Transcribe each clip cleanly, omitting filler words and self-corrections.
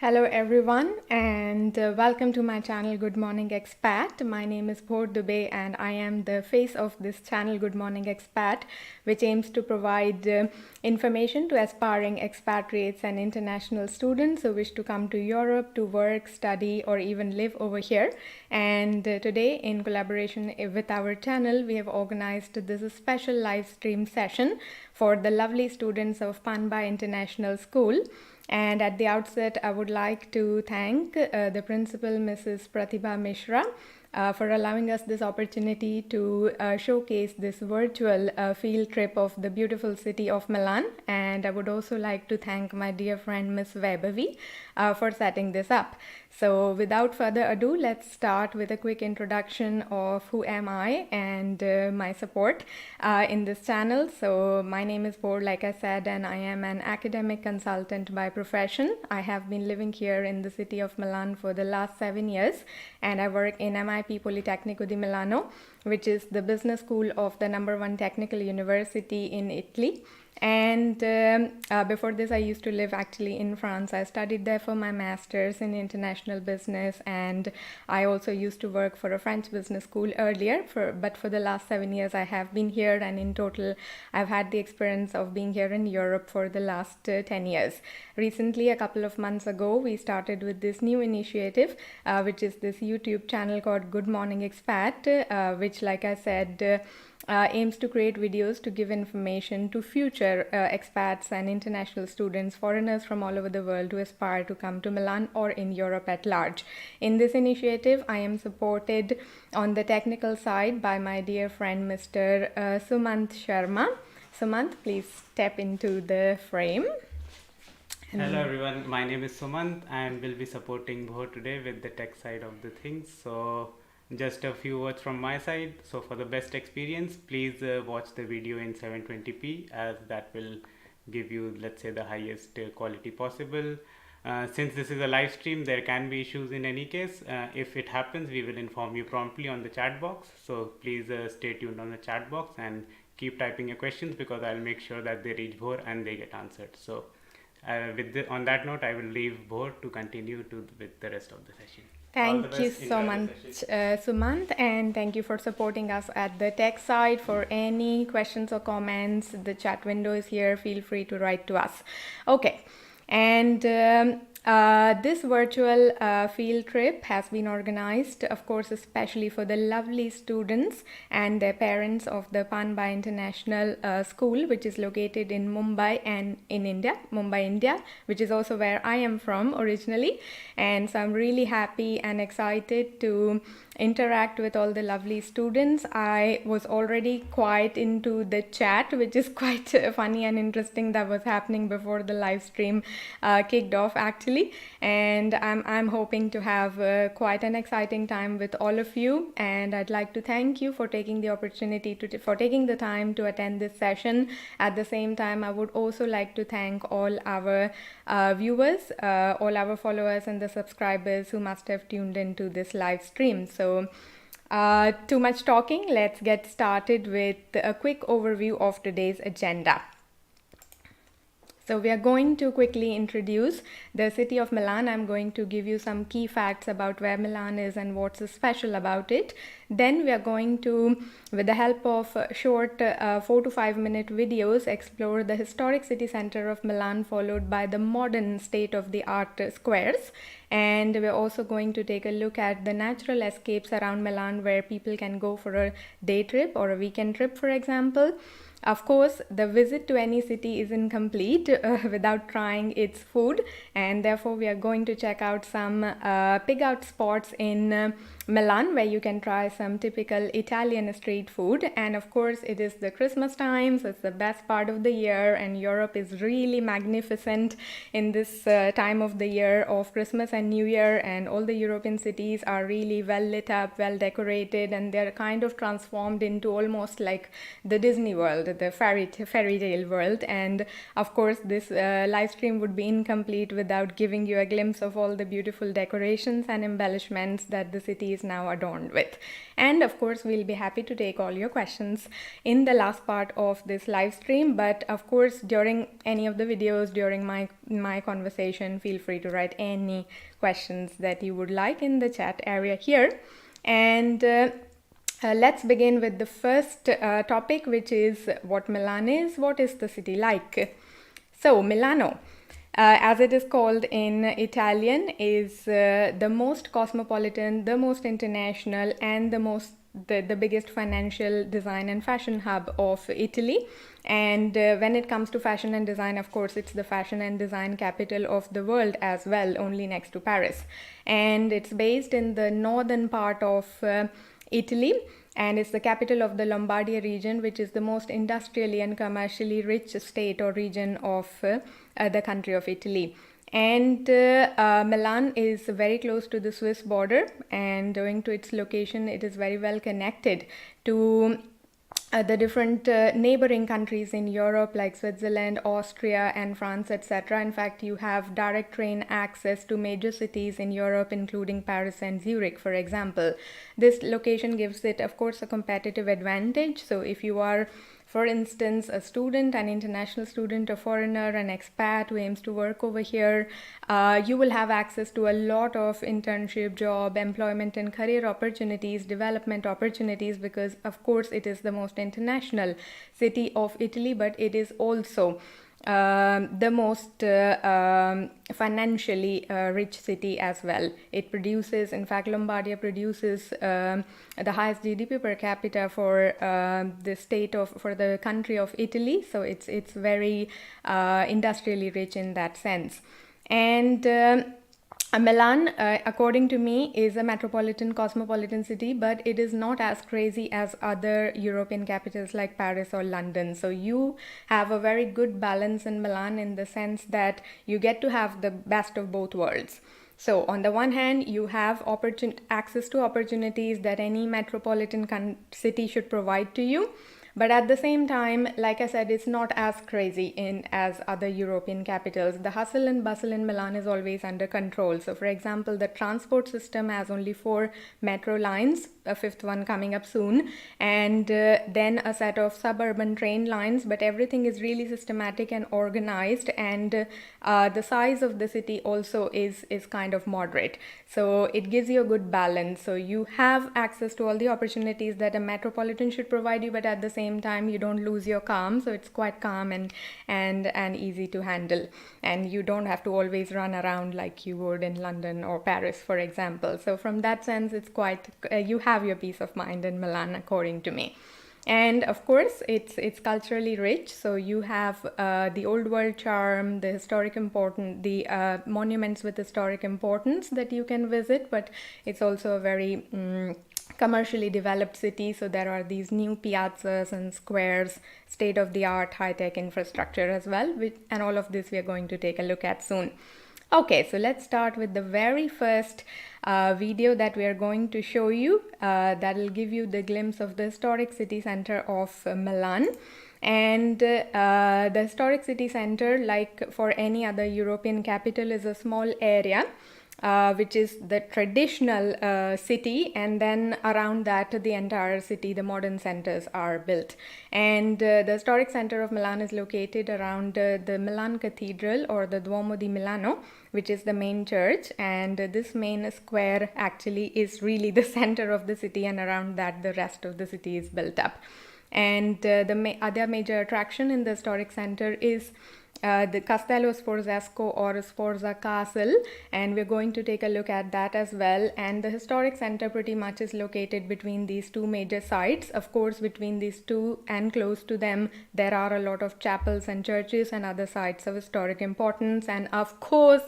Hello everyone and welcome to my channel Good Morning Expat. My name is Bhor Dubey and I am the face of this channel Good Morning Expat, which aims to provide information to aspiring expatriates and international students who wish to come to Europe to work, study or even live over here. And today, in collaboration with our channel, we have organized this special live stream session for the lovely students of Panba International School. And at the outset, I would like to thank the principal, Mrs. Pratibha Mishra, for allowing us this opportunity to showcase this virtual field trip of the beautiful city of Milan. And I would also like to thank my dear friend, Miss Vaibhavi, for setting this up. So without further ado, let's start with a quick introduction of who am I and my support in this channel. So my name is Bor, like I said, and I am an academic consultant by profession. I have been living here in the city of Milan for the last 7 years, and I work in MIP Politecnico di Milano, which is the business school of the #1 technical university in Italy. And before this, I used to live actually in France. I studied there for my master's in international business, and I also used to work for a French business school earlier. But for the last 7 years, I have been here, and in total, I've had the experience of being here in Europe for the last 10 years. Recently, a couple of months ago, we started with this new initiative, which is this YouTube channel called Good Morning Expat, which, like I said, aims to create videos to give information to future expats and international students, foreigners from all over the world who aspire to come to Milan or in Europe at large. In this initiative, I am supported on the technical side by my dear friend, Mr. Sumant Sharma. Sumant, please step into the frame. Hello everyone, my name is Sumant and will be supporting Bho today with the tech side of the things. So just a few words from my side. So for the best experience, please watch the video in 720p, as that will give you, let's say, the highest quality possible. Since this is a live stream, there can be issues in any case. If it happens, we will inform you promptly on the chat box. So please stay tuned on the chat box and keep typing your questions, because I'll make sure that they reach Bhor and they get answered. So on that note, I will leave Bhor to continue with the rest of the session. Thank you so much, Sumant, and thank you for supporting us at the tech side. For any questions or comments, the chat window is here. Feel free to write to us. Okay, and this virtual field trip has been organized, of course, especially for the lovely students and their parents of the Panba International School, which is located in Mumbai and in India, India, which is also where I am from originally. And so I'm really happy and excited to interact with all the lovely students. I was already quite into the chat, which is quite funny and interesting, that was happening before the live stream kicked off actually. And I'm hoping to have quite an exciting time with all of you. And I'd like to thank you for taking the opportunity for taking the time to attend this session. At the same time, I would also like to thank all our viewers, all our followers and the subscribers who must have tuned into this live stream. So too much talking, let's get started with a quick overview of today's agenda. So we are going to quickly introduce the city of Milan. I'm going to give you some key facts about where Milan is and what's special about it. Then we are going to, with the help of short 4 to 5 minute videos, explore the historic city center of Milan, followed by the modern state-of-the-art squares. And we're also going to take a look at the natural escapes around Milan, where people can go for a day trip or a weekend trip, for example. Of course, the visit to any city is incomplete without trying its food, and therefore we are going to check out some pig out spots in Milan, where you can try some typical Italian street food. And of course, it is the Christmas time, so it's the best part of the year, and Europe is really magnificent in this time of the year of Christmas and New Year, and all the European cities are really well lit up, well decorated, and they're kind of transformed into almost like the Disney World. the fairy tale world. And of course, this live stream would be incomplete without giving you a glimpse of all the beautiful decorations and embellishments that the city is now adorned with. And of course, we'll be happy to take all your questions in the last part of this live stream. But of course, during any of the videos, during my conversation, feel free to write any questions that you would like in the chat area here. And let's begin with the first topic, which is what Milan is. What is the city like? So Milano, as it is called in Italian, is the most cosmopolitan, the most international, and the biggest financial, design and fashion hub of Italy. And when it comes to fashion and design, of course, it's the fashion and design capital of the world as well, only next to Paris. And it's based in the northern part of Italy, and it's the capital of the Lombardia region, which is the most industrially and commercially rich state or region of the country of Italy. And Milan is very close to the Swiss border, and owing to its location, it is very well connected to the different neighboring countries in Europe like Switzerland, Austria, and France, etc. In fact, you have direct train access to major cities in Europe, including Paris and Zurich, for example. This location gives it, of course, a competitive advantage. So if you are, for instance, a student, an international student, a foreigner, an expat who aims to work over here, you will have access to a lot of internship, job, employment and career opportunities, development opportunities, because of course it is the most international city of Italy, but it is also the most financially rich city as well. It produces, in fact, Lombardia produces the highest GDP per capita for the country of Italy. So it's very industrially rich in that sense. And Milan, according to me, is a metropolitan, cosmopolitan city, but it is not as crazy as other European capitals like Paris or London. So you have a very good balance in Milan in the sense that you get to have the best of both worlds. So on the one hand, you have access to opportunities that any metropolitan city should provide to you. But at the same time, like I said, it's not as crazy as other European capitals. The hustle and bustle in Milan is always under control. So for example, the transport system has only 4 metro lines, a 5th one coming up soon, and then a set of suburban train lines, but everything is really systematic and organized, and the size of the city also is kind of moderate. So it gives you a good balance. So you have access to all the opportunities that a metropolitan should provide you, but at the same time you don't lose your calm. So it's quite calm and easy to handle, and you don't have to always run around like you would in London or Paris, for example. So from that sense, it's quite you have your peace of mind in Milan, according to me. And of course, it's culturally rich. So you have the old world charm, the monuments with historic importance that you can visit, but it's also a very commercially developed city. So there are these new piazzas and squares, state-of-the-art high-tech infrastructure as well, and all of this we are going to take a look at soon. Okay, so let's start with the very first video that we are going to show you. That will give you the glimpse of the historic city center of Milan. And the historic city center, like for any other European capital, is a small area which is the traditional city, and then around that the entire city, the modern centers are built. And the historic center of Milan is located around the Milan Cathedral, or the Duomo di Milano, which is the main church, and this main square actually is really the center of the city, and around that the rest of the city is built up. And the other major attraction in the historic center is the Castello Sforzesco or Sforza Castle, and we're going to take a look at that as well. And the historic center pretty much is located between these two major sites. Of course, between these two and close to them, there are a lot of chapels and churches and other sites of historic importance. And of course,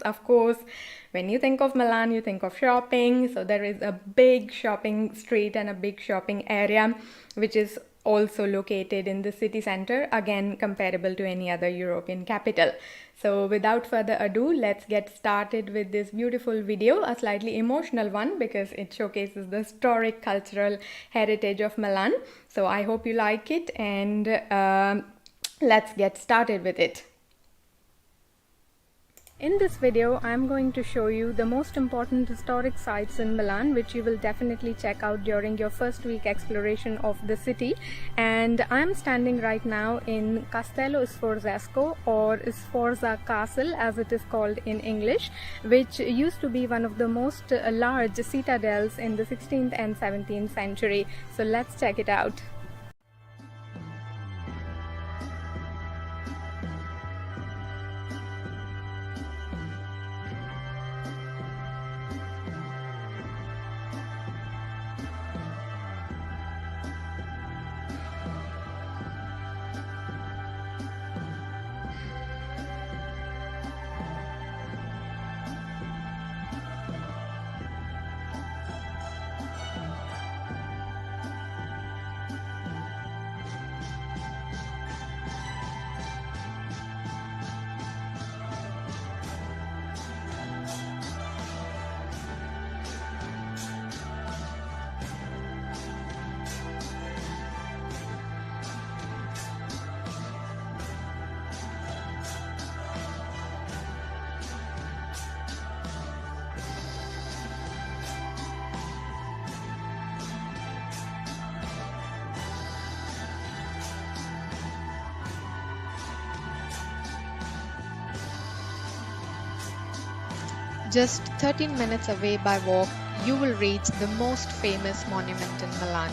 when you think of Milan, you think of shopping. So there is a big shopping street and a big shopping area, which is also located in the city center, again comparable to any other European capital. So without further ado, let's get started with this beautiful video, a slightly emotional one because it showcases the historic cultural heritage of Milan. So I hope you like it, and let's get started with it. In this video, I'm going to show you the most important historic sites in Milan, which you will definitely check out during your first week exploration of the city. And I'm standing right now in Castello Sforzesco, or Sforza Castle as it is called in English, which used to be one of the most large citadels in the 16th and 17th century. So let's check it out. Just 13 minutes away by walk, you will reach the most famous monument in Milan.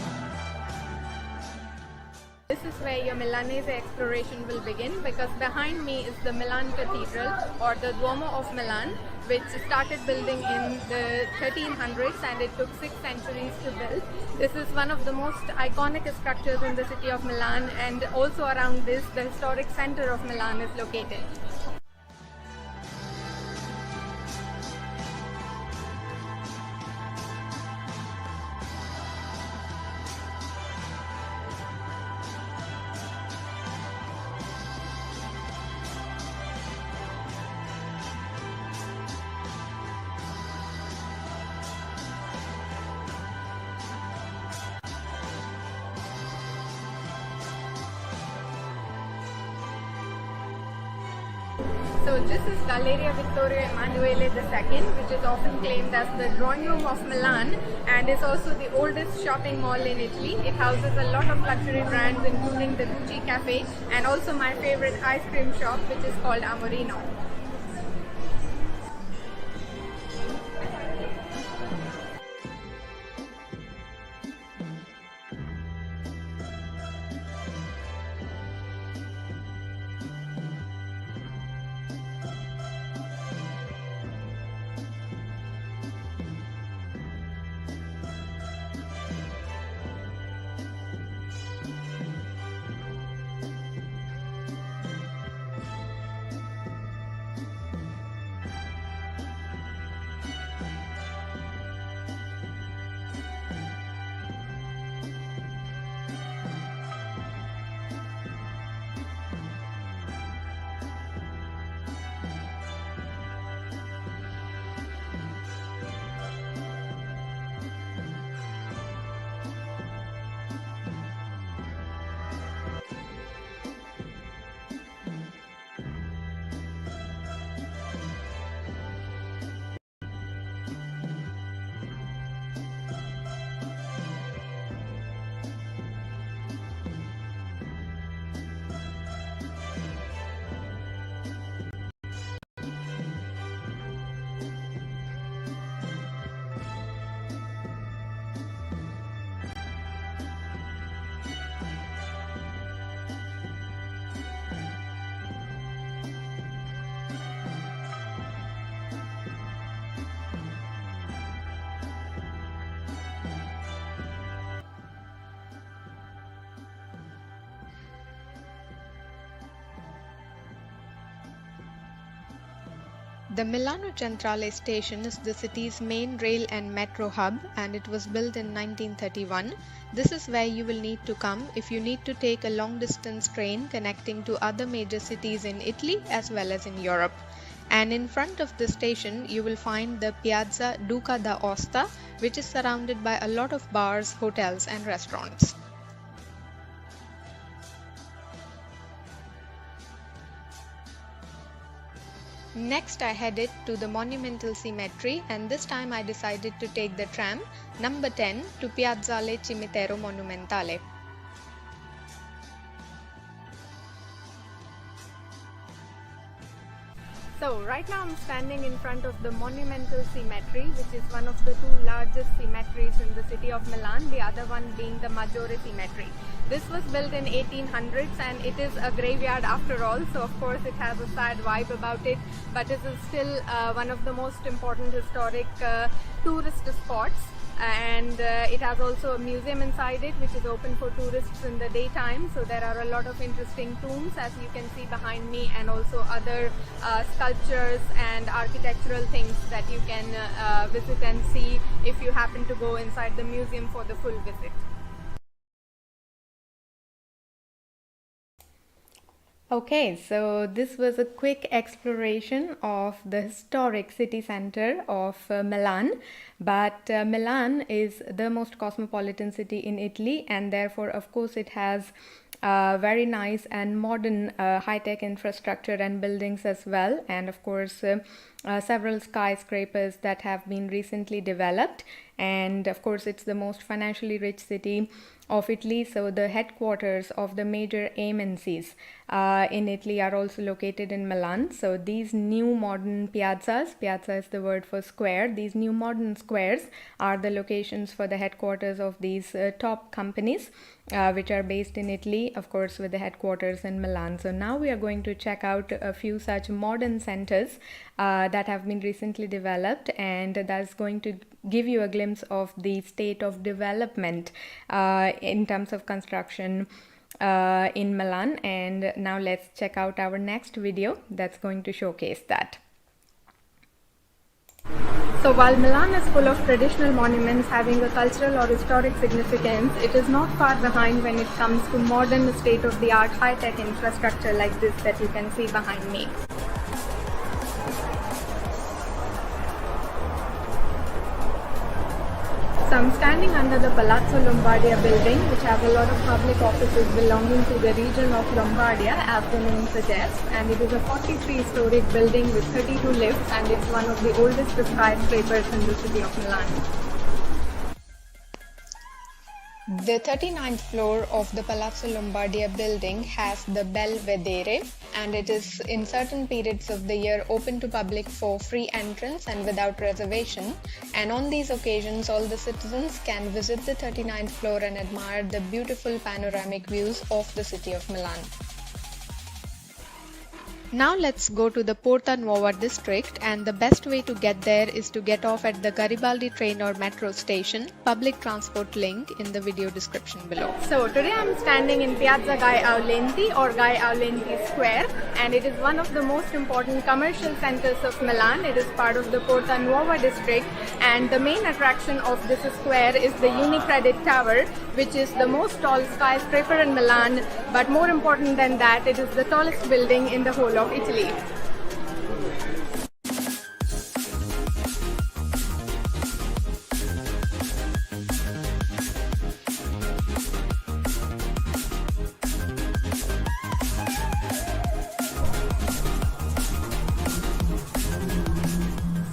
This is where your Milanese exploration will begin, because behind me is the Milan Cathedral, or the Duomo of Milan, which started building in the 1300s and it took 6 centuries to build. This is one of the most iconic structures in the city of Milan, and also around this, the historic center of Milan is located. So this is Galleria Vittorio Emanuele II, which is often claimed as the drawing room of Milan, and is also the oldest shopping mall in Italy. It houses a lot of luxury brands, including the Gucci Cafe, and also my favorite ice cream shop, which is called Amorino. The Milano Centrale station is the city's main rail and metro hub, and it was built in 1931. This is where you will need to come if you need to take a long distance train connecting to other major cities in Italy as well as in Europe. And in front of the station you will find the Piazza Duca d'Aosta, which is surrounded by a lot of bars, hotels and restaurants. Next I headed to the Monumental Cemetery, and this time I decided to take the tram number 10 to Piazzale Cimitero Monumentale. So right now I'm standing in front of the Monumental Cemetery, which is one of the two largest cemeteries in the city of Milan, the other one being the Maggiore Cemetery. This was built in 1800s and it is a graveyard after all, so of course it has a sad vibe about it, but it is still one of the most important historic tourist spots. And it has also a museum inside it, which is open for tourists in the daytime. So there are a lot of interesting tombs, as you can see behind me, and also other sculptures and architectural things that you can visit and see if you happen to go inside the museum for the full visit. Okay, so this was a quick exploration of the historic city center of Milan, but Milan is the most cosmopolitan city in Italy, and therefore of course it has very nice and modern high-tech infrastructure and buildings as well, and of course several skyscrapers that have been recently developed, and of course it's the most financially rich city of Italy. So the headquarters of the major MNCs in Italy are also located in Milan. So these new modern piazzas, piazza is the word for square, these new modern squares are the locations for the headquarters of these top companies which are based in Italy, of course with the headquarters in Milan. So now we are going to check out a few such modern centers that have been recently developed, and that's going to give you a glimpse of the state of development in terms of construction in Milan. And now let's check out our next video that's going to showcase that. So while Milan is full of traditional monuments having a cultural or historic significance, it is not far behind when it comes to modern state-of-the-art high-tech infrastructure like this that you can see behind me. So I'm standing under the Palazzo Lombardia building, which has a lot of public offices belonging to the region of Lombardia, as the name suggests, and it is a 43-storied building with 32 lifts, and it's one of the oldest skyscrapers in the city of Milan. The 39th floor of the Palazzo Lombardia building has the Belvedere, and it is in certain periods of the year open to public for free entrance and without reservation, and on these occasions all the citizens can visit the 39th floor and admire the beautiful panoramic views of the city of Milan. Now let's go to the Porta Nuova district, and the best way to get there is to get off at the Garibaldi train or metro station. Public transport link in the video description below. So today I'm standing in Piazza Gai Aulenti or Gai Aulenti Square, and it is one of the most important commercial centers of Milan. It is part of the Porta Nuova district, and the main attraction of this square is the Unicredit Tower, which is the most tall skyscraper in Milan, but more important than that, it is the tallest building in the whole of Italy.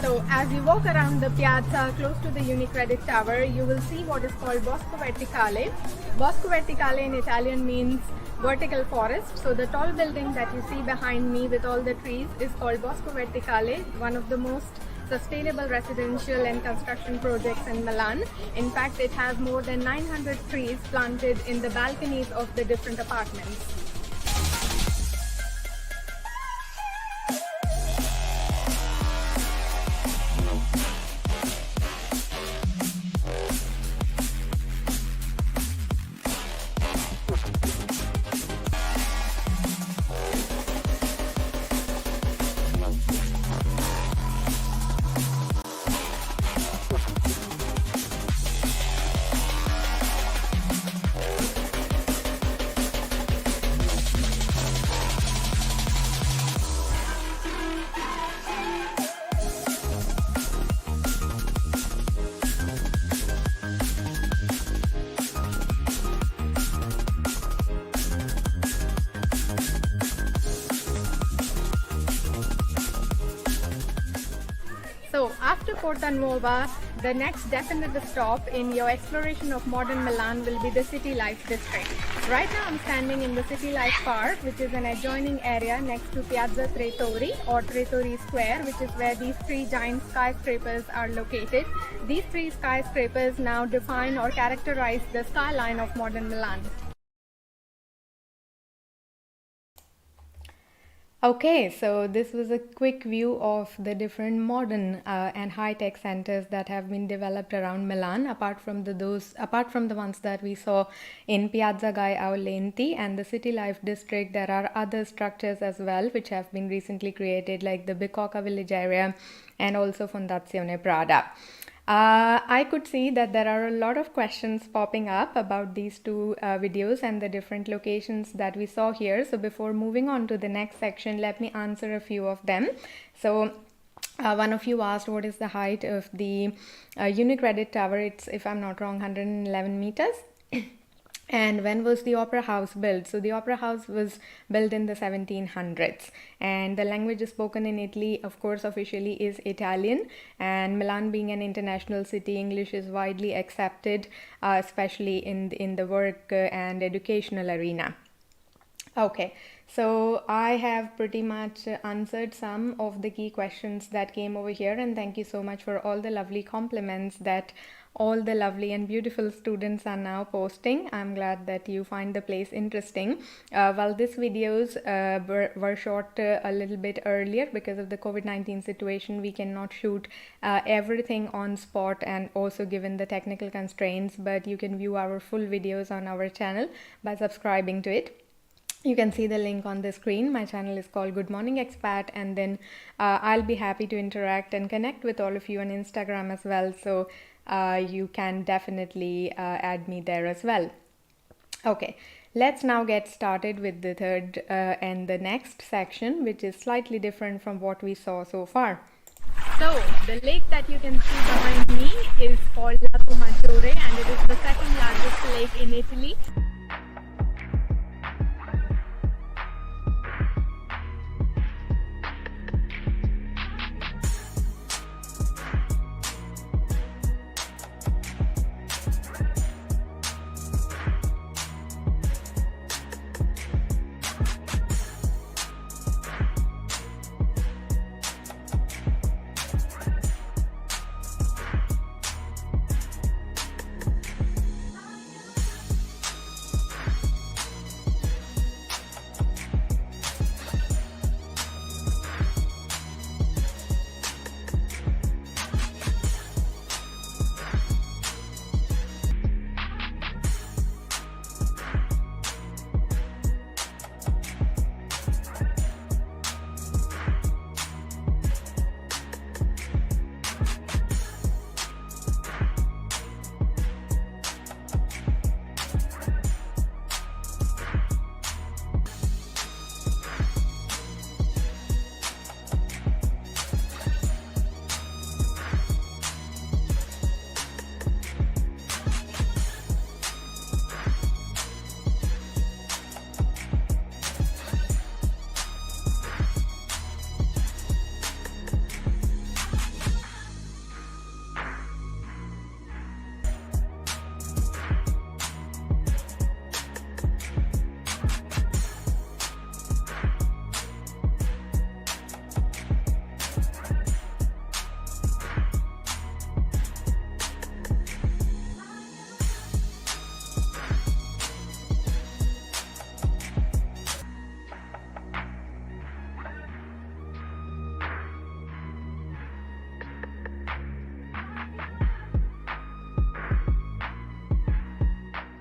So as you walk around the piazza close to the Unicredit Tower, you will see what is called Bosco Verticale. Bosco Verticale in Italian means vertical forest. So the tall building that you see behind me with all the trees is called Bosco Verticale, one of the most sustainable residential and construction projects in Milan. In fact, it has more than 900 trees planted in the balconies of the different apartments. Porta Nuova, the next definite stop in your exploration of modern Milan will be the City Life District. Right now I'm standing in the City Life Park, which is an adjoining area next to Piazza Tretori or Tretori Square, which is where these three giant skyscrapers are located. These three skyscrapers now define or characterize the skyline of modern Milan. Okay, so this was a quick view of the different modern and high-tech centers that have been developed around Milan. Apart from the ones that we saw in Piazza Gai Aulenti and the City Life District, there are other structures as well which have been recently created, like the Bicocca village area and also Fondazione Prada. I could see that there are a lot of questions popping up about these two videos and the different locations that we saw here. So before moving on to the next section, let me answer a few of them. So one of you asked what is the height of the Unicredit Tower. It's, if I'm not wrong, 111 meters. And when was the Opera House built? So the Opera House was built in the 1700s, and the language spoken in Italy, of course, officially is Italian, and Milan being an international city, English is widely accepted, especially in the work and educational arena. Okay, so I have pretty much answered some of the key questions that came over here, and thank you so much for all the lovely compliments that all the lovely and beautiful students are now posting. I'm glad that you find the place interesting. Well, these videos were shot a little bit earlier because of the COVID-19 situation. We cannot shoot everything on spot, and also given the technical constraints, but you can view our full videos on our channel by subscribing to it. You can see the link on the screen. My channel is called Good Morning Expat, and then I'll be happy to interact and connect with all of you on Instagram as well. So you can definitely add me there as well. Okay, let's now get started with the third and the next section, which is slightly different from what we saw so far. So the lake that you can see behind me is called Lago Maggiore, and it is the second largest lake in Italy.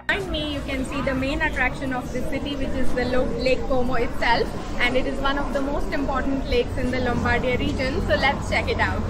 Behind me you can see the main attraction of the city, which is the Lake Como itself, and it is one of the most important lakes in the Lombardia region, so let's check it out.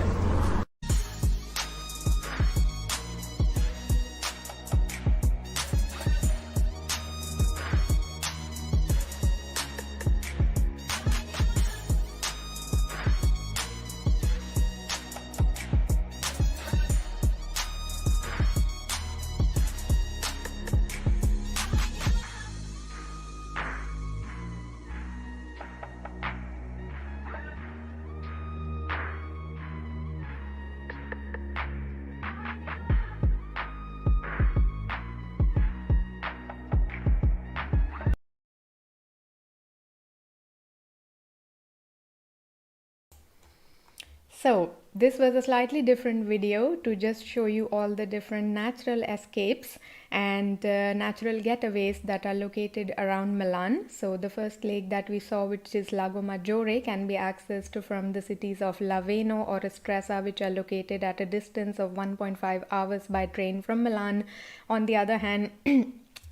So this was a slightly different video to just show you all the different natural escapes and natural getaways that are located around Milan. So the first lake that we saw, which is Lago Maggiore, can be accessed from the cities of Laveno or Stresa, which are located at a distance of 1.5 hours by train from Milan. On the other hand,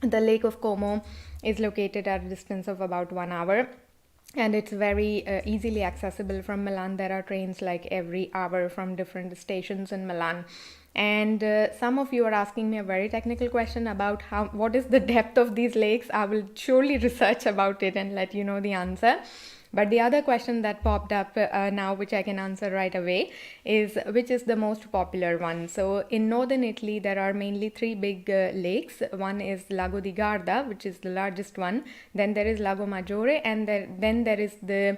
the Lake of Como is located at a distance of about 1 hour. And it's very easily accessible from Milan. There are trains like every hour from different stations in Milan. And some of you are asking me a very technical question about what is the depth of these lakes. I will surely research about it and let you know the answer. But the other question that popped up now, which I can answer right away, is which is the most popular one. So in northern Italy, there are mainly three big lakes. One is Lago di Garda, which is the largest one. Then there is Lago Maggiore, and then there is the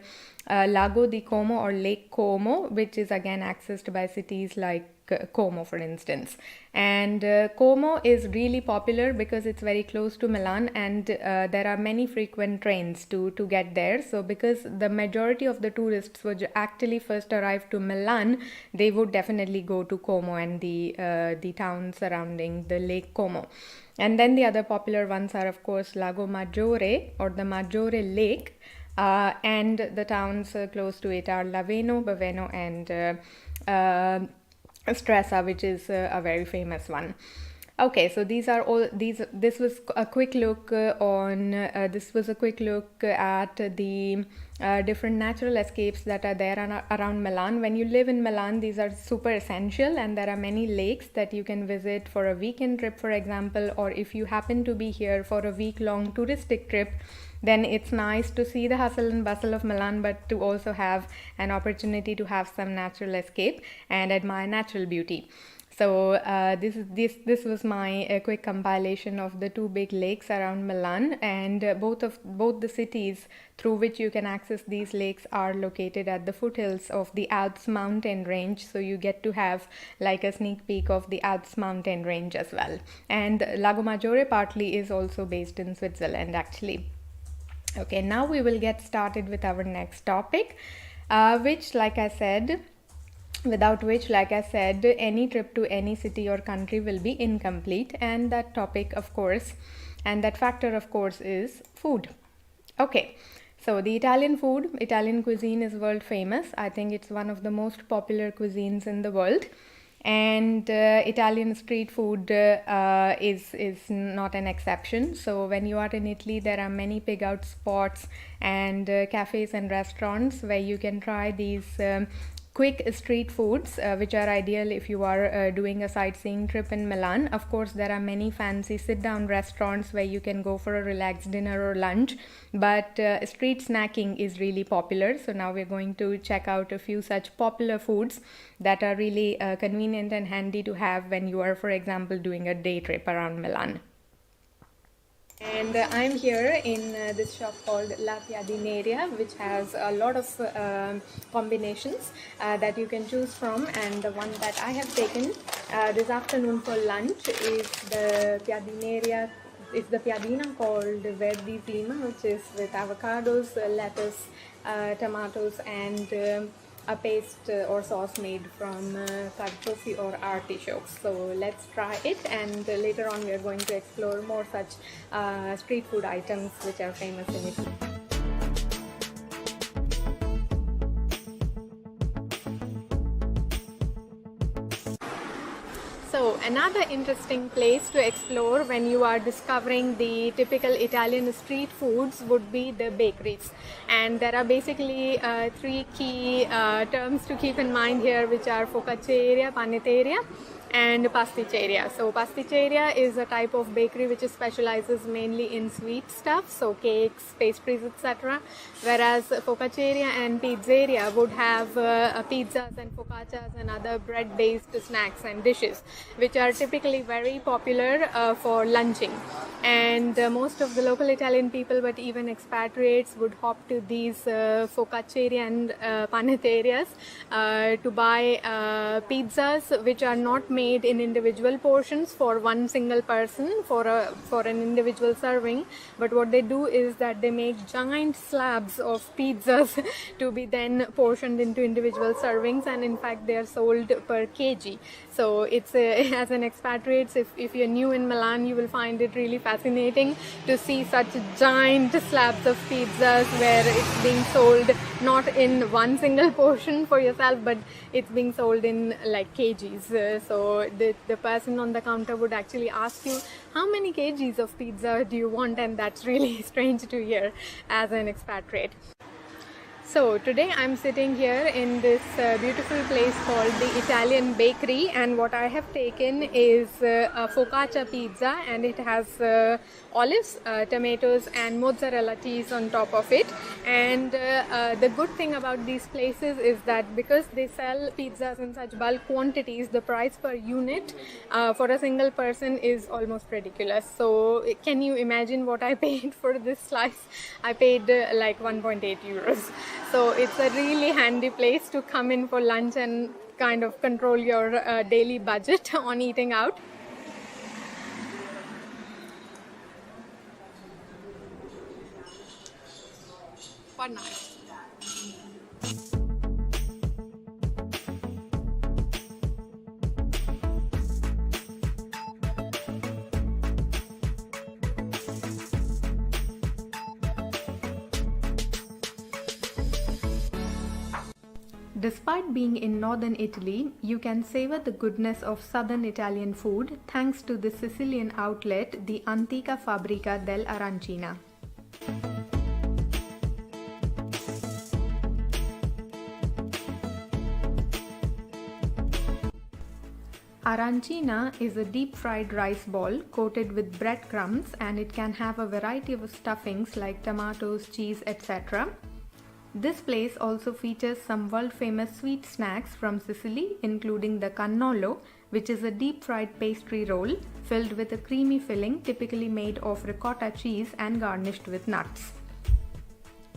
Lago di Como or Lake Como, which is again accessed by cities like Como, for instance. And Como is really popular because it's very close to Milan, and there are many frequent trains to get there. So because the majority of the tourists would actually first arrive to Milan, they would definitely go to Como and the town surrounding the Lake Como. And then the other popular ones are, of course, Lago Maggiore or the Maggiore Lake, and the towns close to it are Laveno, Baveno, and Stresa, which is a very famous one. Okay, so these are all these. This was a quick look This was a quick look at the different natural escapes that are there around Milan. When you live in Milan, these are super essential, and there are many lakes that you can visit for a weekend trip, for example, or if you happen to be here for a week-long touristic trip, then it's nice to see the hustle and bustle of Milan, but to also have an opportunity to have some natural escape and admire natural beauty. So this was my quick compilation of the two big lakes around Milan, and both the cities through which you can access these lakes are located at the foothills of the Alps mountain range. So you get to have like a sneak peek of the Alps mountain range as well. And Lago Maggiore partly is also based in Switzerland, actually. Okay, now we will get started with our next topic, without which, like I said, any trip to any city or country will be incomplete. And that topic, of course, and that factor, of course, is food. Okay, so the Italian cuisine is world famous. I think it's one of the most popular cuisines in the world. And Italian street food is not an exception. So when you are in Italy, there are many pig out spots and cafes and restaurants where you can try these quick street foods, which are ideal if you are doing a sightseeing trip in Milan. Of course, there are many fancy sit-down restaurants where you can go for a relaxed dinner or lunch, but street snacking is really popular. So now we're going to check out a few such popular foods that are really convenient and handy to have when you are, for example, doing a day trip around Milan. And I'm here in this shop called La Piadineria, which has a lot of combinations that you can choose from. And the one that I have taken this afternoon for lunch is the piadina called Verdi Zima, which is with avocados, lettuce, tomatoes, and a paste or sauce made from carciofi or artichokes. So let's try it, and later on we are going to explore more such street food items which are famous in Italy. So another interesting place to explore when you are discovering the typical Italian street foods would be the bakeries. And there are basically three key terms to keep in mind here, which are focacceria, panetteria, and pasticceria. So pasticceria is a type of bakery which specializes mainly in sweet stuff, so cakes, pastries, etc. Whereas focacceria and pizzeria would have pizzas and focaccias and other bread-based snacks and dishes, which are typically very popular for lunching. And most of the local Italian people, but even expatriates, would hop to these focacceria and panetterias to buy pizzas which are not made made in individual portions for one single person for an individual serving. But what they do is that they make giant slabs of pizzas to be then portioned into individual servings, and in fact they are sold per kg. So it's as an expatriate, if you're new in Milan, you will find it really fascinating to see such giant slabs of pizzas where it's being sold not in one single portion for yourself, but it's being sold in like kgs. So the person on the counter would actually ask you, how many kgs of pizza do you want? And that's really strange to hear as an expatriate. So today I'm sitting here in this beautiful place called the Italian Bakery, and what I have taken is a focaccia pizza, and it has olives, tomatoes and mozzarella cheese on top of it. And the good thing about these places is that because they sell pizzas in such bulk quantities, the price per unit for a single person is almost ridiculous. So can you imagine what I paid for this slice? I paid like 1.8 euros. So it's a really handy place to come in for lunch and kind of control your daily budget on eating out. What nice. Despite being in northern Italy, you can savor the goodness of southern Italian food thanks to the Sicilian outlet, the Antica Fabbrica dell'Arancina. Arancina is a deep-fried rice ball coated with breadcrumbs, and it can have a variety of stuffings like tomatoes, cheese, etc. This place also features some world-famous sweet snacks from Sicily, including the cannolo, which is a deep-fried pastry roll filled with a creamy filling typically made of ricotta cheese and garnished with nuts.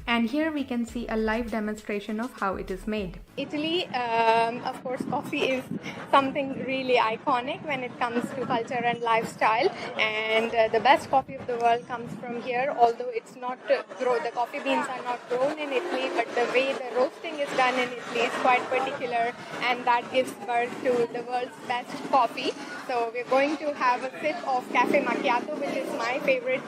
And here we can see a live demonstration of how it is made. Italy, of course, coffee is something really iconic when it comes to culture and lifestyle, and the best coffee of the world comes from here, although it's not the coffee beans are not grown in Italy, but the way the roasting is done in Italy is quite particular, and that gives birth to the world's best coffee. So we're going to have a sip of cafe macchiato, which is my favorite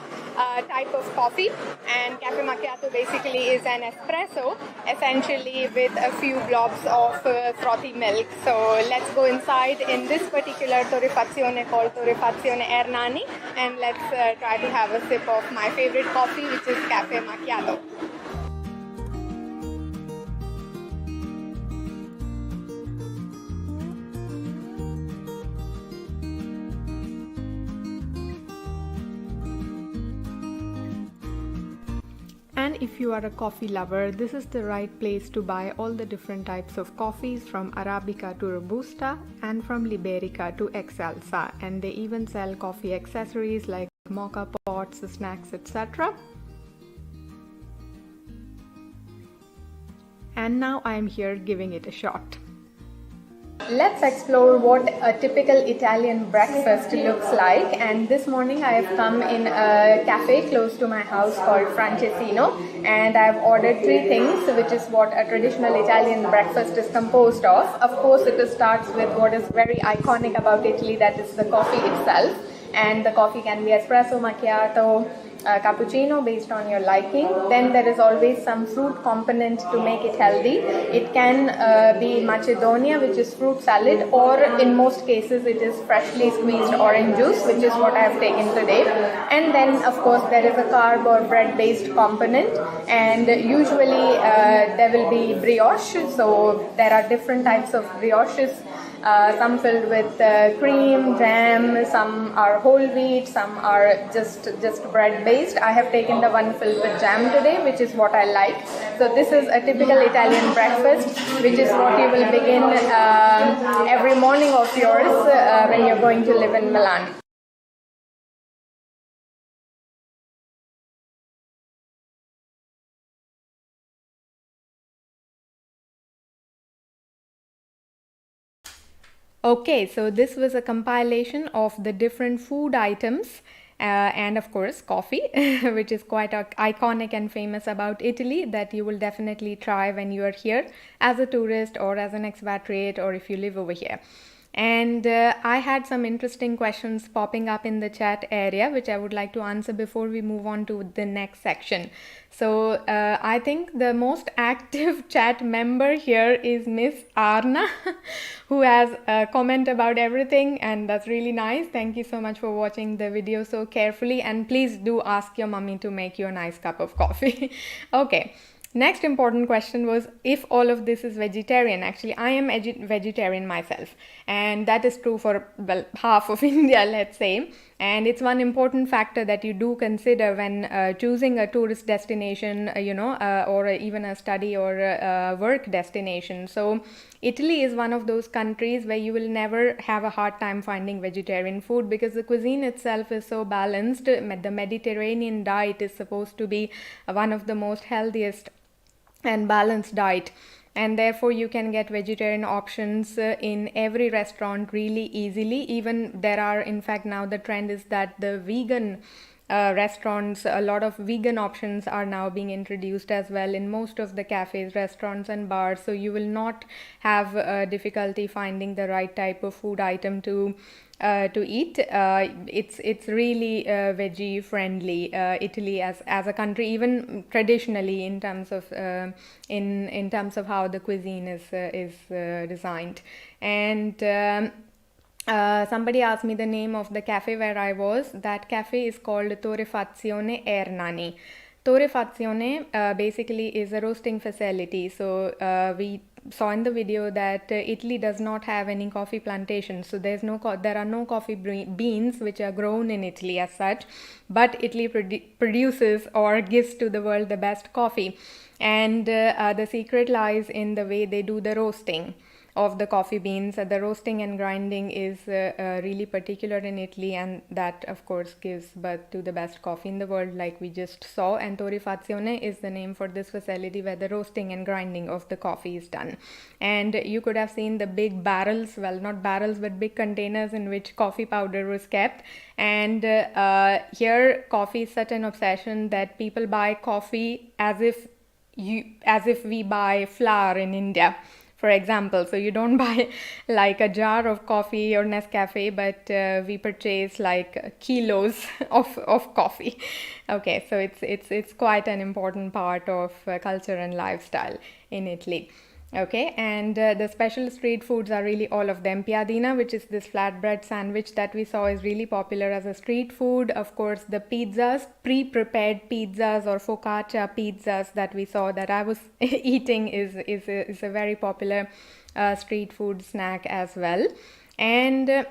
type of coffee, and cafe macchiato basically is an espresso, essentially with a few blobs of frothy milk. So let's go inside in this particular torrefazione called Torrefazione Ernani, and let's try to have a sip of my favorite coffee, which is cafe macchiato. And if you are a coffee lover, this is the right place to buy all the different types of coffees, from Arabica to Robusta and from Liberica to Excelsa. And they even sell coffee accessories like mocha pots, snacks, etc. And now I am here giving it a shot. Let's explore what a typical Italian breakfast looks like. And this morning I have come in a cafe close to my house called Francesino, and I've ordered 3 things, which is what a traditional Italian breakfast is composed of. Of course, it starts with what is very iconic about Italy, that is the coffee itself. And the coffee can be espresso, macchiato, cappuccino based on your liking. Then there is always some fruit component to make it healthy. It can be Macedonia, which is fruit salad, or in most cases it is freshly squeezed orange juice, which is what I have taken today. And then of course there is a carb or bread based component, and usually there will be brioche. So there are different types of brioches. Some filled with cream, jam, some are whole wheat, some are just bread based. I have taken the one filled with jam today, which is what I like. So this is a typical Italian breakfast, which is what you will begin every morning of yours when you're going to live in Milan. Okay, so this was a compilation of the different food items and of course coffee, which is quite iconic and famous about Italy, that you will definitely try when you are here as a tourist or as an expatriate, or if you live over here. And I had some interesting questions popping up in the chat area, which I would like to answer before we move on to the next section. So I think the most active chat member here is Miss Arna, who has a comment about everything, and that's really nice. Thank you so much for watching the video so carefully, and please do ask your mummy to make you a nice cup of coffee. Okay. Next important question was if all of this is vegetarian. Actually, I am vegetarian myself, and that is true for, well, half of India, let's say. And it's one important factor that you do consider when choosing a tourist destination, or even a study or a work destination. So Italy is one of those countries where you will never have a hard time finding vegetarian food, because the cuisine itself is so balanced. The Mediterranean diet is supposed to be one of the most healthiest and balanced diet, and therefore you can get vegetarian options in every restaurant really easily. Even there are, in fact, now the trend is that the vegan restaurants, a lot of vegan options are now being introduced as well in most of the cafes, restaurants and bars, so you will not have difficulty finding the right type of food item to eat. It's really veggie friendly, Italy as a country, even traditionally, in terms of in terms of how the cuisine is designed. And somebody asked me the name of the cafe where I was. That cafe is called Torrefazione Ernani. Torrefazione basically is a roasting facility. So we saw in the video that Italy does not have any coffee plantations, so there are no coffee beans which are grown in Italy as such, but Italy produces or gives to the world the best coffee. And the secret lies in the way they do the roasting of the coffee beans. The roasting and grinding is really particular in Italy, and that of course gives birth to the best coffee in the world, like we just saw. And Torrefazione is the name for this facility where the roasting and grinding of the coffee is done. And you could have seen the big barrels, well, not barrels but big containers in which coffee powder was kept. And here coffee is such an obsession that people buy coffee as if we buy flour in India, for example. So you don't buy like a jar of coffee or Nescafe, but we purchase like kilos of coffee. Okay, so it's quite an important part of culture and lifestyle in Italy. Okay, and the special street foods are really all of them. Piadina, which is this flatbread sandwich that we saw, is really popular as a street food. Of course, the pizzas, pre-prepared pizzas or focaccia pizzas that we saw, that I was eating, is a very popular street food snack as well. And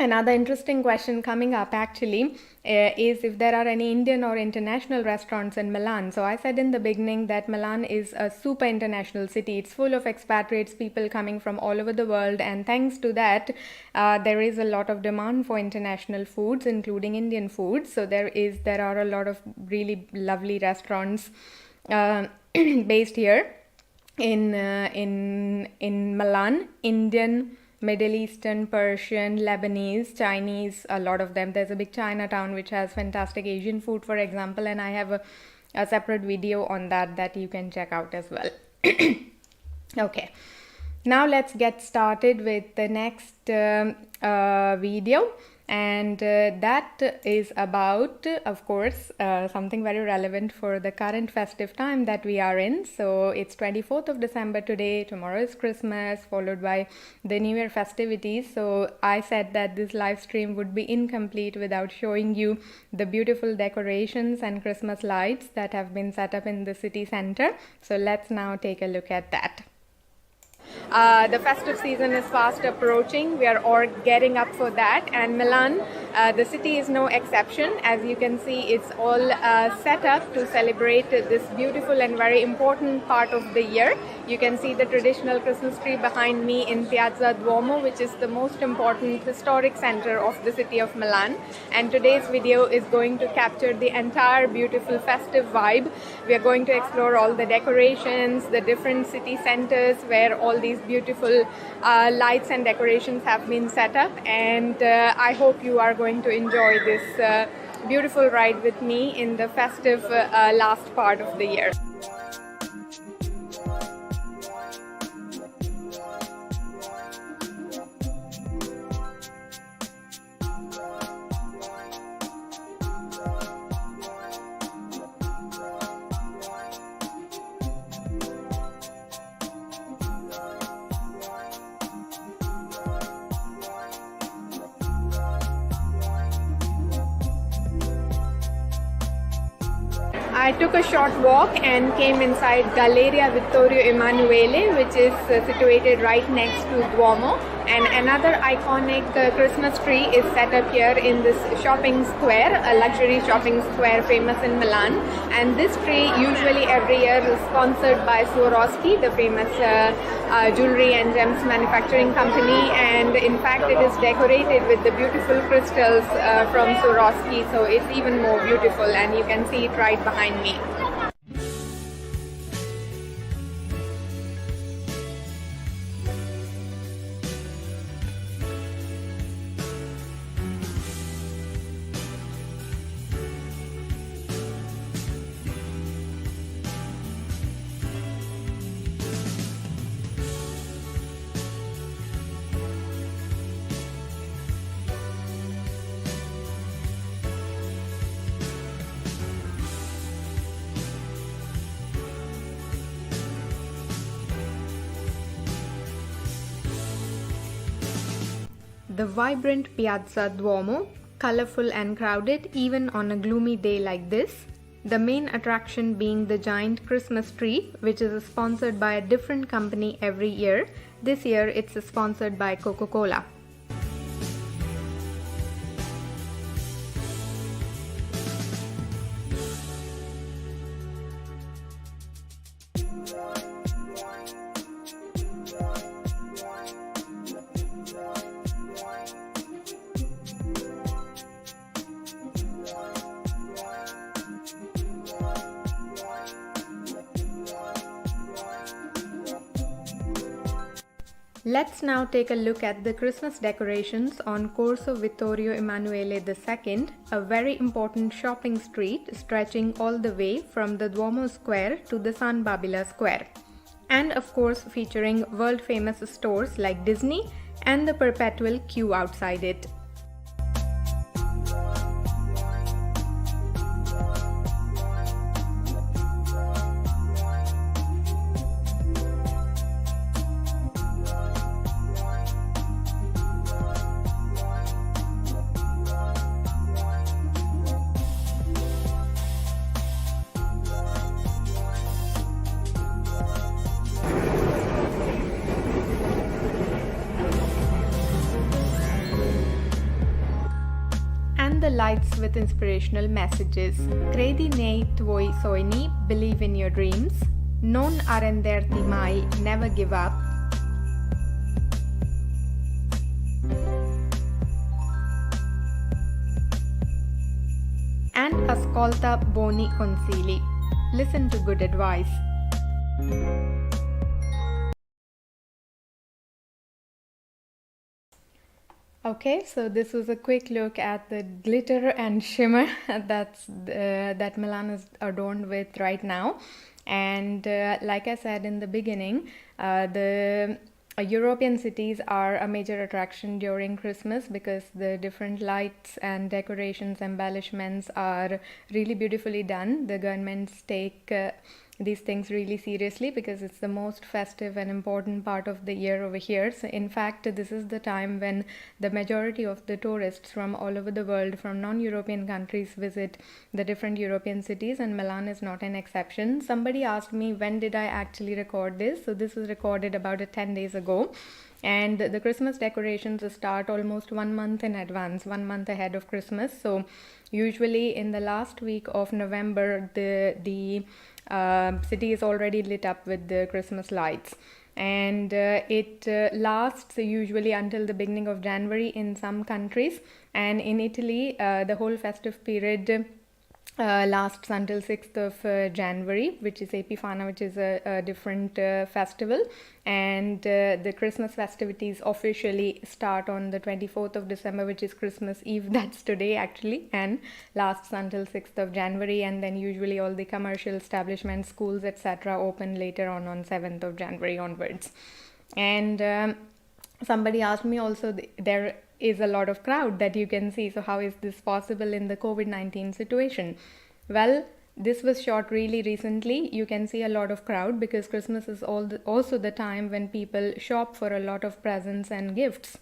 another interesting question coming up actually is if there are any Indian or international restaurants in Milan. So I said in the beginning that Milan is a super international city. It's full of expatriates, people coming from all over the world, and thanks to that there is a lot of demand for international foods, including Indian foods. So there are a lot of really lovely restaurants based here in Milan, Indian, Middle Eastern, Persian, Lebanese, Chinese, a lot of them. There's a big Chinatown which has fantastic Asian food, for example, and I have a separate video on that you can check out as well. Okay, now let's get started with the next video. And that is about, of course, something very relevant for the current festive time that we are in. So it's 24th of December today. Tomorrow is Christmas, followed by the New Year festivities. So I said that this live stream would be incomplete without showing you the beautiful decorations and Christmas lights that have been set up in the city center. So let's now take a look at that. The festive season is fast approaching. We are all getting up for that, and Milan The city is no exception. As you can see, it's all set up to celebrate this beautiful and very important part of the year. You can see the traditional Christmas tree behind me in Piazza Duomo, which is the most important historic center of the city of Milan. And today's video is going to capture the entire beautiful festive vibe. We are going to explore all the decorations, the different city centers where all these beautiful lights and decorations have been set up. And I hope you are going to enjoy this beautiful ride with me in the festive last part of the year. I took a short walk and came inside Galleria Vittorio Emanuele, which is situated right next to Duomo. And another iconic Christmas tree is set up here in this shopping square, a luxury shopping square famous in Milan. And this tree usually every year is sponsored by Swarovski, the famous jewelry and gems manufacturing company. And in fact, it is decorated with the beautiful crystals from Swarovski, so it's even more beautiful, and you can see it right behind me. The vibrant Piazza Duomo, colorful and crowded even on a gloomy day like this. The main attraction being the giant Christmas tree, which is sponsored by a different company every year. This year it's sponsored by Coca-Cola. Let's now take a look at the Christmas decorations on Corso Vittorio Emanuele II, a very important shopping street stretching all the way from the Duomo Square to the San Babila Square. And of course featuring world-famous stores like Disney and the perpetual queue outside it. The lights with inspirational messages. Credi nei tuoi sogni, believe in your dreams. Non arrenderti mai, never give up. And ascolta buoni consigli. Listen to good advice. Okay, so this was a quick look at the glitter and shimmer that Milan is adorned with right now. And like I said in the beginning, the European cities are a major attraction during Christmas because the different lights and decorations, embellishments are really beautifully done. The governments take these things really seriously because it's the most festive and important part of the year over here. So in fact, this is the time when the majority of the tourists from all over the world, from non-European countries, visit the different European cities, and Milan is not an exception. Somebody asked me when did I actually record this. So this was recorded about 10 days ago. And the Christmas decorations start almost 1 month in advance, 1 month ahead of Christmas. So usually in the last week of November, the city is already lit up with the Christmas lights, and it lasts usually until the beginning of January in some countries, and in Italy the whole festive period lasts until 6th of January, which is Epifana, which is a different festival. And the Christmas festivities officially start on the 24th of December, which is Christmas Eve. That's today actually, and lasts until 6th of January. And then usually all the commercial establishments, schools, etc. open later on 7th of January onwards. And somebody asked me also, there is a lot of crowd that you can see, so how is this possible in the COVID-19 situation? Well, this was shot really recently. You can see a lot of crowd because Christmas is also the time when people shop for a lot of presents and gifts,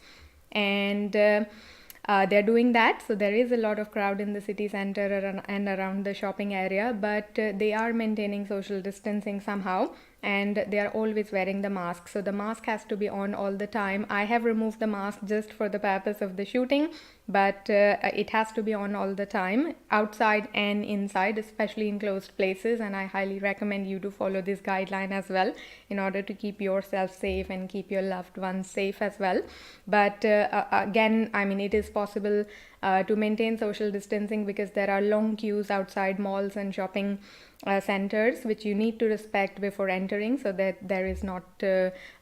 and they're doing that, so there is a lot of crowd in the city center and around the shopping area, but they are maintaining social distancing somehow, and they are always wearing the mask. So the mask has to be on all the time. I have removed the mask just for the purpose of the shooting, but it has to be on all the time, outside and inside, especially in closed places. And I highly recommend you to follow this guideline as well in order to keep yourself safe and keep your loved ones safe as well. But again, I mean, it is possible to maintain social distancing because there are long queues outside malls and shopping centers, which you need to respect before entering, so that there is not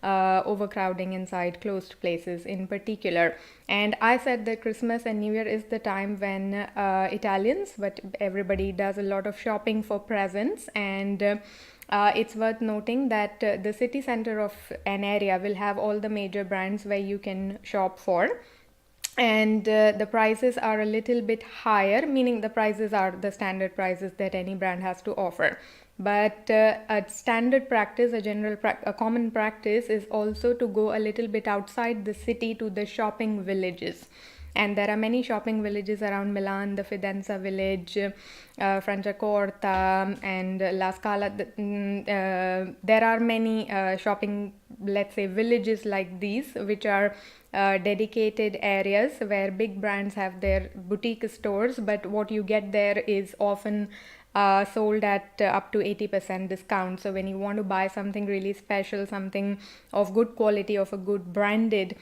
overcrowding inside closed places in particular. And I said that Christmas and New Year is the time when Italians, but everybody does a lot of shopping for presents, and it's worth noting that the city center of an area will have all the major brands where you can shop for, and the prices are a little bit higher, meaning the prices are the standard prices that any brand has to offer. But a standard practice, a common practice is also to go a little bit outside the city to the shopping villages. And there are many shopping villages around Milan, the Fidenza village, Franciacorta, and La Scala. There are many shopping, let's say, villages like these, which are dedicated areas where big brands have their boutique stores, but what you get there is often sold at up to 80% discount. So when you want to buy something really special, something of good quality, of a good branded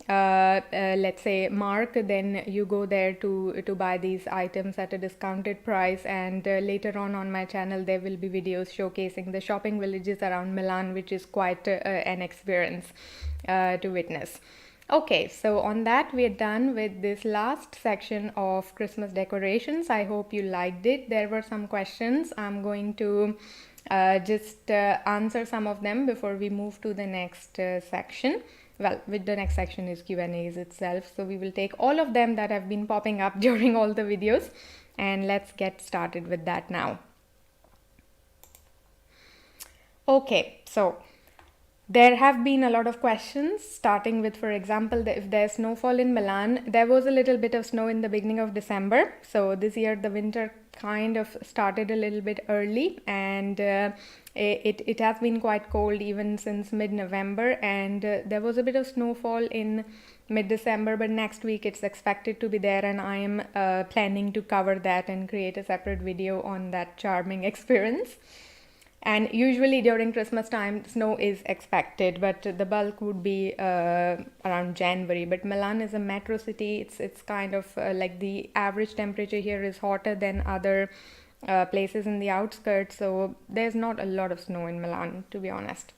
let's say mark, then you go there to buy these items at a discounted price. And later on my channel there will be videos showcasing the shopping villages around Milan, which is quite an experience to witness. Okay, so on that we are done with this last section of Christmas decorations. I hope you liked it. There were some questions. I'm going to just answer some of them before we move to the next section. Well, with the next section is Q&As itself. So we will take all of them that have been popping up during all the videos, and let's get started with that now. Okay, so there have been a lot of questions, starting with, for example, if there's snowfall in Milan. There was a little bit of snow in the beginning of December. So this year the winter kind of started a little bit early, and it has been quite cold even since mid-November, and there was a bit of snowfall in mid-December, but next week it's expected to be there, and I am planning to cover that and create a separate video on that charming experience. And usually during Christmas time, snow is expected, but the bulk would be around January. But Milan is a metro city. It's kind of like the average temperature here is hotter than other places in the outskirts. So there's not a lot of snow in Milan, to be honest.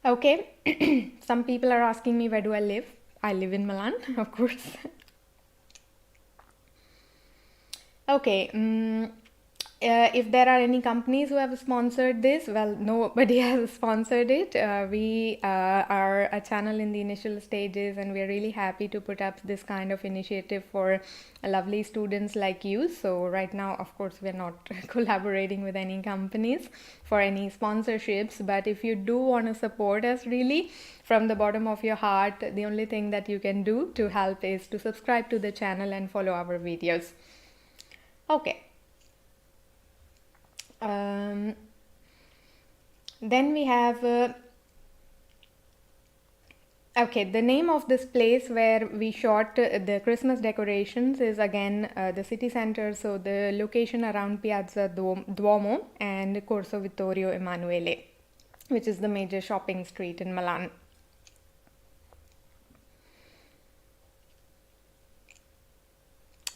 Okay, some people are asking me, where do I live? I live in Milan, of course. Okay. If there are any companies who have sponsored this, well, nobody has sponsored it. We are a channel in the initial stages, and we're really happy to put up this kind of initiative for lovely students like you. So right now, of course, we're not collaborating with any companies for any sponsorships, but if you do want to support us really from the bottom of your heart, the only thing that you can do to help is to subscribe to the channel and follow our videos. Okay. Then we have Okay, the name of this place where we shot the Christmas decorations is again the city center, so the location around Piazza Duomo and Corso Vittorio Emanuele, which is the major shopping street in Milan.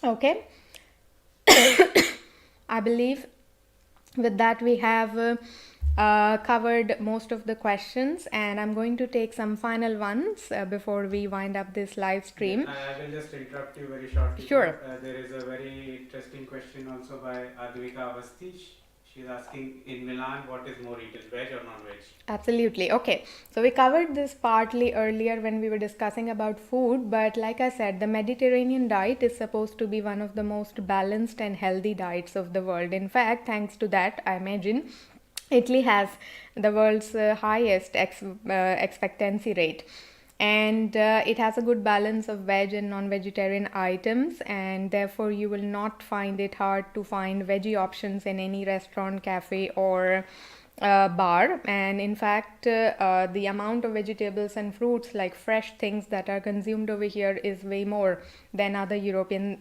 Okay, I believe with that we have covered most of the questions, and I'm going to take some final ones before we wind up this live stream. I will just interrupt you very shortly. Sure. There is a very interesting question also by Advika Avasti. She's asking, in Milan, what is more eaten, veg or non-veg? Absolutely. Okay. So we covered this partly earlier when we were discussing about food, but like I said, the Mediterranean diet is supposed to be one of the most balanced and healthy diets of the world. In fact, thanks to that, I imagine Italy has the world's highest expectancy rate. And it has a good balance of veg and non-vegetarian items, and therefore you will not find it hard to find veggie options in any restaurant, cafe, or bar. And in fact, the amount of vegetables and fruits, like fresh things that are consumed over here, is way more than other European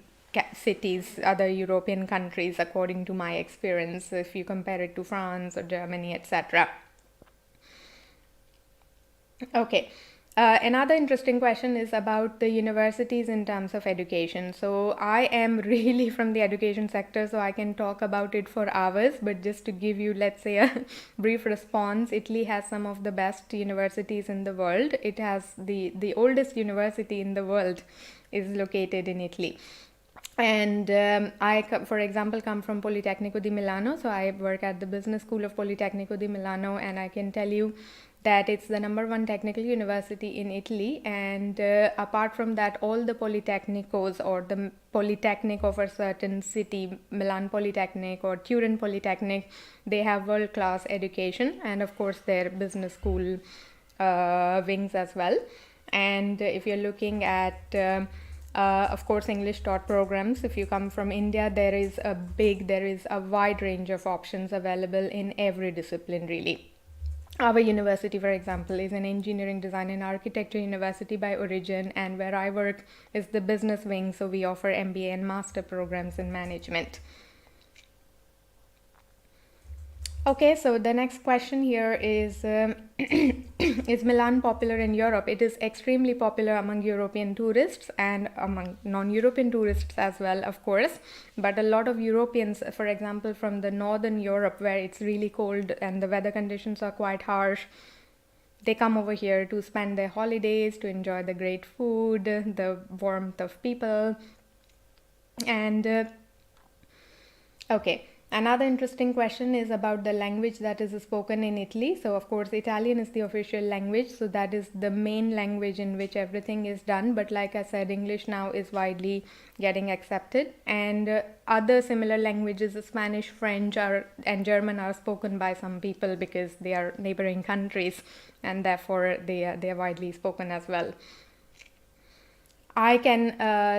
cities, other European countries, according to my experience, if you compare it to France or Germany, etc. Okay. Another interesting question is about the universities in terms of education. So I am really from the education sector, so I can talk about it for hours, but just to give you, let's say, a brief response, Italy has some of the best universities in the world. It has the oldest university in the world is located in Italy. And I, for example, come from Politecnico di Milano, so I work at the business school of Politecnico di Milano, and I can tell you that it's the #1 technical university in Italy. And apart from that, all the polytechnicos or the polytechnic of a certain city, Milan Polytechnic or Turin Polytechnic, they have world-class education, and of course their business school wings as well. And if you're looking at of course, English taught programs. If you come from India, there is a wide range of options available in every discipline, really. Our university, for example, is an engineering, design, and architecture university by origin, and where I work is the business wing, so we offer MBA and master programs in management. Okay, so the next question here is is Milan popular in Europe? It is extremely popular among European tourists and among non-European tourists as well, of course. But a lot of Europeans, for example, from the northern Europe, where it's really cold and the weather conditions are quite harsh, they come over here to spend their holidays, to enjoy the great food, the warmth of people. And okay. Another interesting question is about the language that is spoken in Italy. So, of course, Italian is the official language, so that is the main language in which everything is done. But like I said, English now is widely getting accepted, and other similar languages, Spanish, French, and German, are spoken by some people because they are neighboring countries, and therefore they are widely spoken as well. I can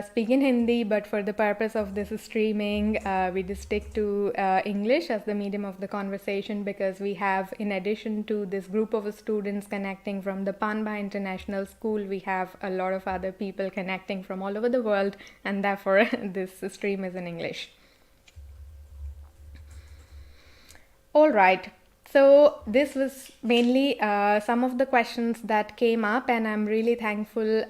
speak in Hindi, but for the purpose of this streaming, we just stick to English as the medium of the conversation, because we have, in addition to this group of students connecting from the Panba International School, we have a lot of other people connecting from all over the world, and therefore this stream is in English. All right. So this was mainly some of the questions that came up, and I'm really thankful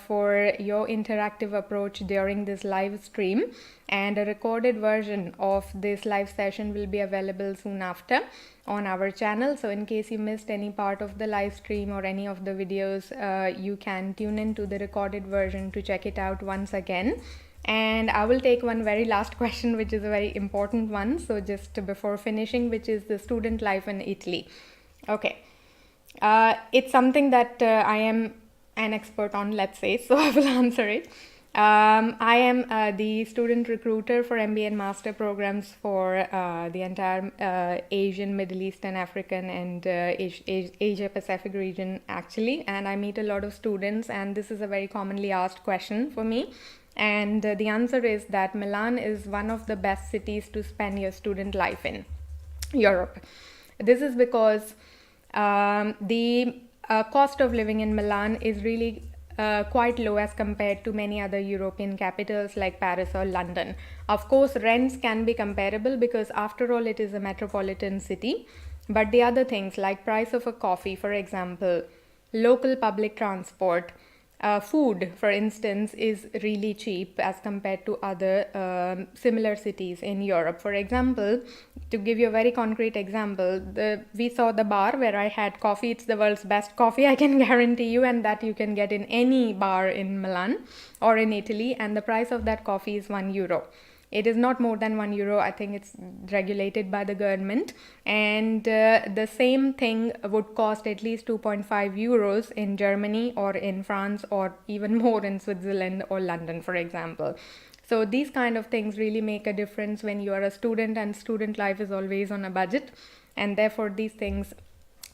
for your interactive approach during this live stream. And a recorded version of this live session will be available soon after on our channel. So in case you missed any part of the live stream or any of the videos, you can tune in to the recorded version to check it out once again. And I will take one very last question, which is a very important one. So just before finishing, which is the student life in Italy. Okay. It's something that I am an expert on, let's say, so I will answer it. I am the student recruiter for MBA and master programs for the entire Asian, Middle Eastern, African, and Asia Pacific region, actually. And I meet a lot of students, and this is a very commonly asked question for me. And the answer is that Milan is one of the best cities to spend your student life in Europe. This is because the cost of living in Milan is really quite low as compared to many other European capitals like Paris or London. Of course, rents can be comparable because after all it is a metropolitan city, but the other things like price of a coffee, for example, local public transport, food, for instance, is really cheap as compared to other similar cities in Europe. For example, to give you a very concrete example, we saw the bar where I had coffee. It's the world's best coffee, I can guarantee you, and that you can get in any bar in Milan or in Italy, and the price of that coffee is €1. It is not more than €1. I think it's regulated by the government, and the same thing would cost at least 2.5 euros in Germany or in France, or even more in Switzerland or London, for example. So these kind of things really make a difference when you are a student, and student life is always on a budget, and therefore these things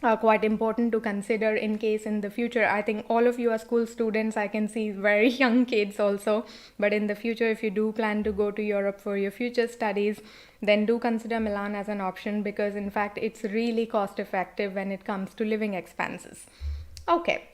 are quite important to consider in case in the future. I think all of you are school students. I can see very young kids also, but in the future, if you do plan to go to Europe for your future studies, then do consider Milan as an option, because in fact it's really cost effective when it comes to living expenses. Okay.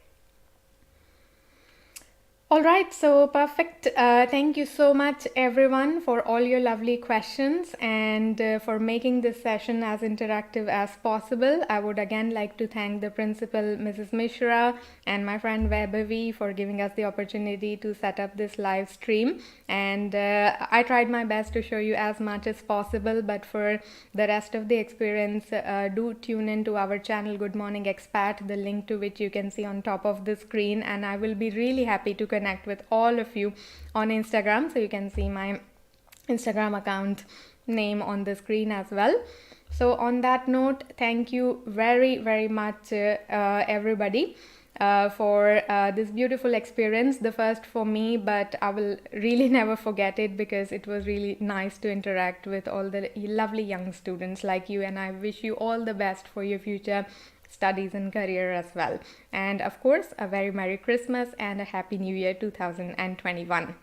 All right, so perfect. Thank you so much, everyone, for all your lovely questions and for making this session as interactive as possible. I would again like to thank the principal, Mrs. Mishra, and my friend Vaibhavi for giving us the opportunity to set up this live stream. And I tried my best to show you as much as possible, but for the rest of the experience, do tune in to our channel, Good Morning Expat, the link to which you can see on top of the screen, and I will be really happy to connect with all of you on Instagram, so you can see my Instagram account name on the screen as well. So on that note, thank you very, very much everybody for this beautiful experience, the first for me, but I will really never forget it, because it was really nice to interact with all the lovely young students like you, and I wish you all the best for your future studies and career as well. And of course, a very Merry Christmas and a Happy New Year 2021.